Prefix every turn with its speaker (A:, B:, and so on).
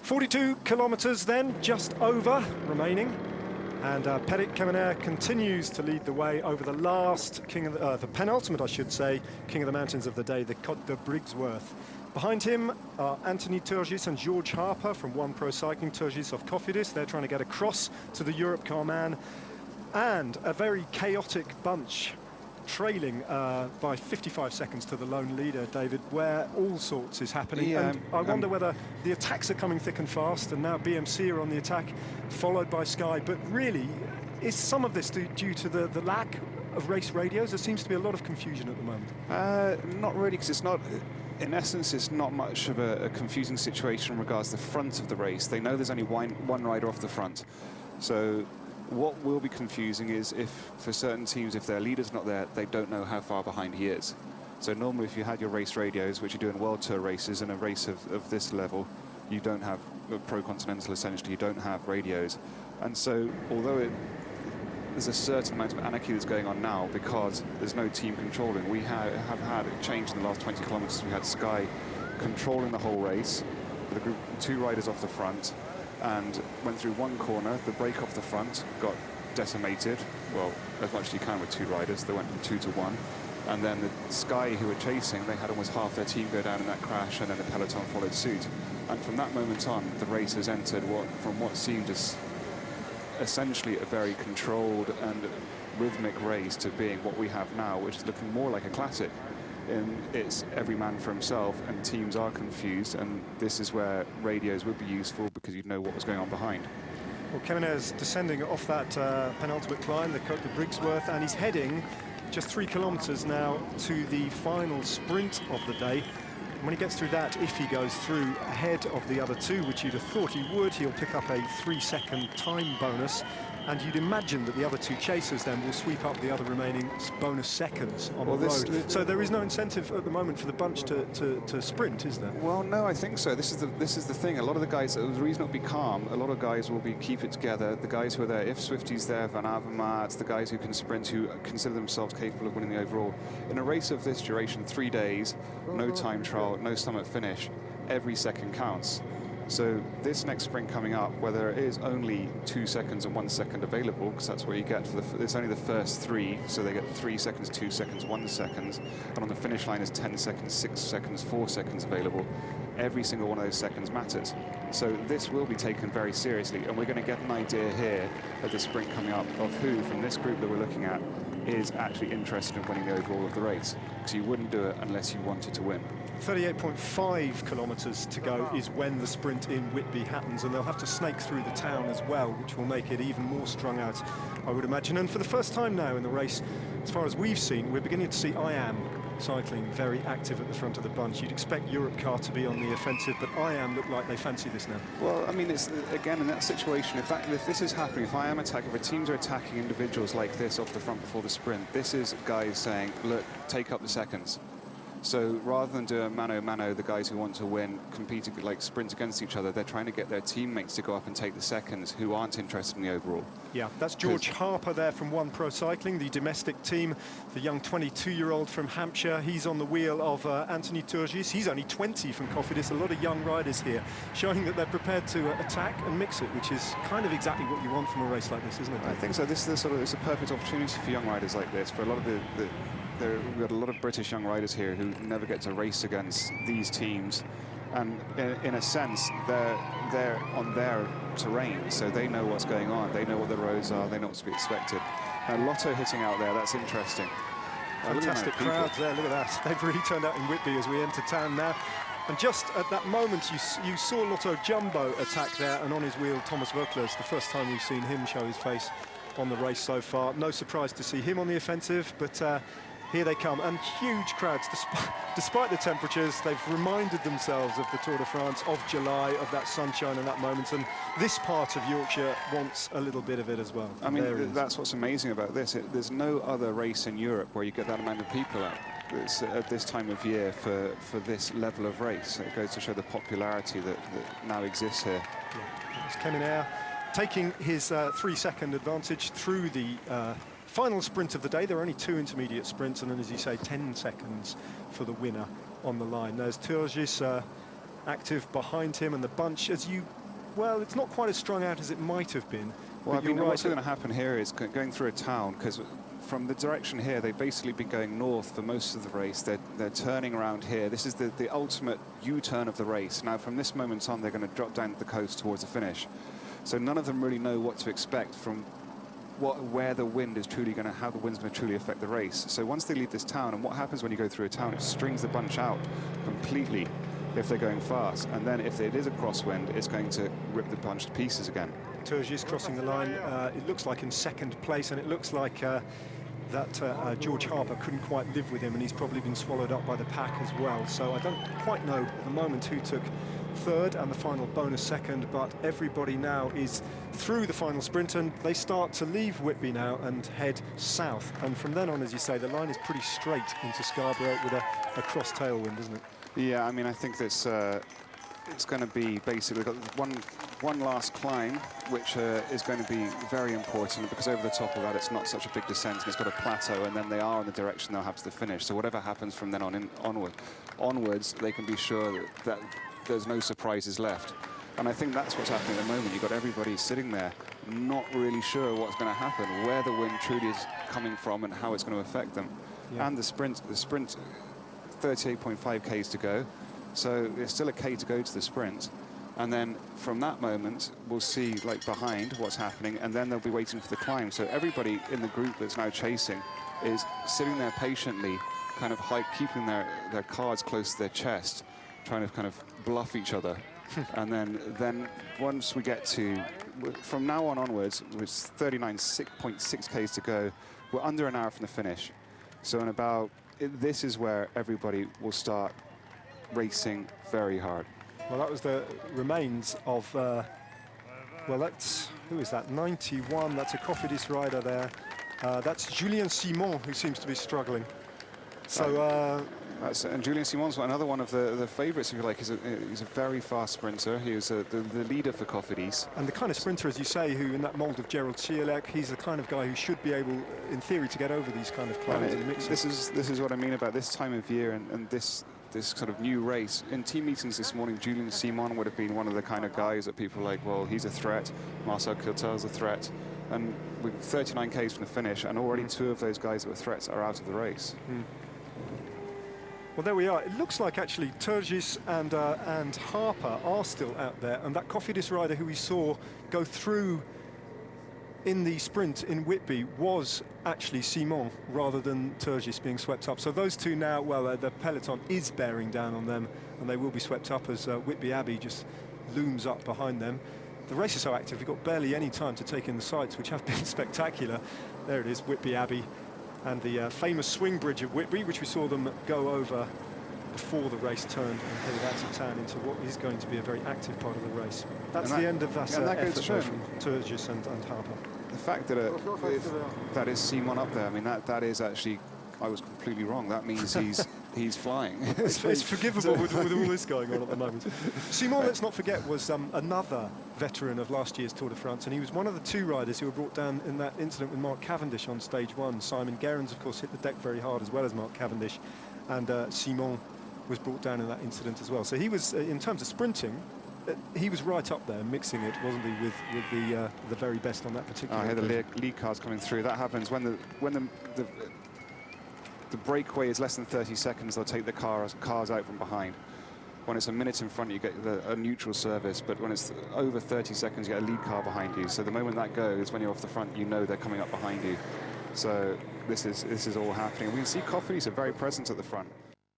A: 42 kilometres then, just over, remaining. And Peric Kemener continues to lead the way over the last the penultimate, I should say, King of the Mountains of the day, the Côte de Briggsworth. Behind him are Anthony Turgis and George Harper from One Pro Cycling, Turgis of Cofidis. They're trying to get across to the Europcar man. And a very chaotic bunch, trailing by 55 seconds to the lone leader, David, where all sorts is happening.
B: Yeah,
A: and I wonder whether the attacks are coming thick and fast, and now BMC are on the attack, followed by Sky. But really, is some of this due to the lack of race radios? There seems to be a lot of confusion at the moment.
B: Not really, because it's not, in essence, it's not much of a confusing situation in regards to the front of the race. They know there's only one rider off the front. So what will be confusing is if, for certain teams, if their leader's not there, they don't know how far behind he is. So normally if you had your race radios, which you do in World Tour races, in a race of this level, you don't have, Pro Continental essentially, you don't have radios. And so although there's a certain amount of anarchy that's going on now because there's no team controlling, we have had a change in the last 20 kilometers. We had Sky controlling the whole race with a group, 2 riders off the front, and went through one corner. The break off the front got decimated, well, as much as you can with 2 riders. They went from 2 to 1. And then the Sky, who were chasing, they had almost half their team go down in that crash, and then the peloton followed suit. And from that moment on, the race has entered what seemed as essentially a very controlled and rhythmic race to being what we have now, which is looking more like a classic. It's every man for himself, and teams are confused, and this is where radios would be useful because you'd know what was going on behind.
A: Well, Kemener's descending off that penultimate climb, the Côte de Briggsworth, and he's heading just 3 kilometres now to the final sprint of the day. And when he gets through that, if he goes through ahead of the other 2, which you'd have thought he would, he'll pick up a 3-second time bonus. And you'd imagine that the other 2 chasers then will sweep up the other remaining bonus seconds on the road. So there is no incentive at the moment for the bunch to sprint, is there?
B: Well, no, I think so. This is the thing. A lot of the guys, the reason it'll be calm, a lot of guys will keep it together. The guys who are there, if Swifty's there, Van Avermaet, the guys who can sprint, who consider themselves capable of winning the overall. In a race of this duration, 3 days, no time trial, no summit finish, every second counts. So this next sprint coming up, where there is only 2 seconds and 1 second available, because that's what you get for it's only the first 3, so they get 3 seconds, 2 seconds, 1 second, and on the finish line is 10 seconds, 6 seconds, 4 seconds available. Every single one of those seconds matters. So this will be taken very seriously, and we're going to get an idea here at the sprint coming up of who from this group that we're looking at is actually interested in winning the overall of the race, because you wouldn't do it unless you wanted to win.
A: 38.5 kilometres to go is when the sprint in Whitby happens, and they'll have to snake through the town as well, which will make it even more strung out, I would imagine. And for the first time now in the race, as far as we've seen, we're beginning to see IAM cycling very active at the front of the bunch. You'd expect Europcar to be on the offensive, but IAM look like they fancy this now.
B: Well, I mean, it's again in that situation, if this is happening, if IAM attack, if teams are attacking individuals like this off the front before the sprint, this is guys saying, look, take up the seconds. So rather than do a mano-mano, the guys who want to win compete, like sprint against each other, they're trying to get their teammates to go up and take the seconds who aren't interested in the overall.
A: Yeah, that's George Harper there from One Pro Cycling, the domestic team, the young 22-year-old from Hampshire. He's on the wheel of Anthony Turgis. He's only 20 from Cofidis. A lot of young riders here, showing that they're prepared to attack and mix it, which is kind of exactly what you want from a race like this, isn't it?
B: I think so. This is it's a perfect opportunity for young riders like this. For a lot of we've got a lot of British young riders here who never get to race against these teams, and in a sense they're on their terrain, so they know what's going on, they know what the roads are, they know what's to be expected. Lotto hitting out there, that's interesting.
A: Fantastic crowds there, look at that. They've really turned out in Whitby as we enter town now. And just at that moment, you saw Lotto Jumbo attack there, and on his wheel, Thomas Vöcklers, the first time we've seen him show his face on the race so far. No surprise to see him on the offensive, but here they come, and huge crowds. Despite the temperatures, they've reminded themselves of the Tour de France of July, of that sunshine and that moment, and this part of Yorkshire wants a little bit of it as well.
B: I mean, that's what's amazing about this. There's no other race in Europe where you get that amount of people out at this time of year for this level of race. It goes to show the popularity that now exists here.
A: Yeah. It's Kemener taking his 3-second advantage through the final sprint of the day. There are only 2 intermediate sprints, and then, as you say, 10 seconds for the winner on the line. There's Turgis active behind him, and the bunch, well, it's not quite as strung out as it might have been.
B: Well, I
A: but
B: mean,
A: you're
B: what's
A: right.
B: going to happen here is going through a town, because from the direction here, they've basically been going north for most of the race. They're turning around here. This is the ultimate U-turn of the race. Now, from this moment on, they're going to drop down the coast towards the finish. So none of them really know what to expect from where the wind is truly going to, how the wind's going to truly affect the race. So once they leave this town, and what happens when you go through a town, it strings the bunch out completely if they're going fast. And then if it is a crosswind, it's going to rip the bunch to pieces again.
A: Turgis crossing the line, it looks like in second place, and it looks like that George Harper couldn't quite live with him, and he's probably been swallowed up by the pack as well. So I don't quite know at the moment who took third and the final bonus second, but everybody now is through the final sprint, and they start to leave Whitby now and head south. And from then on, as you say, the line is pretty straight into Scarborough with a cross tailwind, isn't it?
B: Yeah, I mean, I think this it's going to be basically got one last climb, which is going to be very important, because over the top of that, it's not such a big descent, and it's got a plateau, and then they are in the direction they'll have to the finish. So whatever happens from then onwards, they can be sure that there's no surprises left. And I think that's what's happening at the moment. You've got everybody sitting there, not really sure what's going to happen, where the wind truly is coming from and how it's going to affect them. Yeah. And the sprint, 38.5 Ks to go. So there's still a K to go to the sprint. And then from that moment, we'll see, like, behind what's happening, and then they'll be waiting for the climb. So everybody in the group that's now chasing is sitting there patiently, kind of keeping their cards close to their chest, trying to kind of bluff each other. And then once we get to, from now on onwards, with 39.6 Ks to go, we're under an hour from the finish. So in about, this is where everybody will start racing very hard.
A: Well, that was the remains of, well, that's, who is that, 91, that's a Cofidis rider there. That's Julien Simon, who seems to be struggling. So,
B: and Julien Simon's another one of the favourites, if you like. He's a very fast sprinter. He was the leader for Cofidis.
A: And the kind of sprinter, as you say, who in that mould of Gerald Ciolek, he's the kind of guy who should be able, in theory, to get over these kind of climbs and mixes.
B: This is what I mean about this time of year and this sort of new race. In team meetings this morning, Julien Simon would have been one of the kind of guys that people are like, well, he's a threat. Marcel Kiltel's a threat. And with 39 Ks from the finish, and already two of those guys that were threats are out of the race.
A: Well, there we are. It looks like actually Turgis and Harper are still out there, and that Cofidis rider who we saw go through in the sprint in Whitby was actually Simon rather than Turgis being swept up. So those two now, well, the peloton is bearing down on them, and they will be swept up as Whitby Abbey just looms up behind them. The race is so active, we've got barely any time to take in the sights, which have been spectacular. There it is, Whitby Abbey, and the famous swing bridge of Whitby, which we saw them go over before the race turned and headed out of town into what is going to be a very active part of the race. That's the end of that effort from Turgis and Harper.
B: The fact that that is Simon up there, I mean, that is actually, I was completely wrong. That means he's flying.
A: It's forgivable with all this going on at the moment. Simon, let's not forget, was another veteran of last year's Tour de France, and he was one of the two riders who were brought down in that incident with Mark Cavendish on stage one. Simon Gerrans, of course, hit the deck very hard, as well as Mark Cavendish, and Simon was brought down in that incident as well. So he was, in terms of sprinting, he was right up there, mixing it, wasn't he, with the very best on that particular.
B: I hear the lead cars coming through. That happens when the breakaway is less than 30 seconds. They'll take the cars out from behind. When it's a minute in front, you get a neutral service. But when it's over 30 seconds, you get a lead car behind you. So the moment that goes, when you're off the front, you know they're coming up behind you. So this is all happening. We can see Cofidis are very present at the front.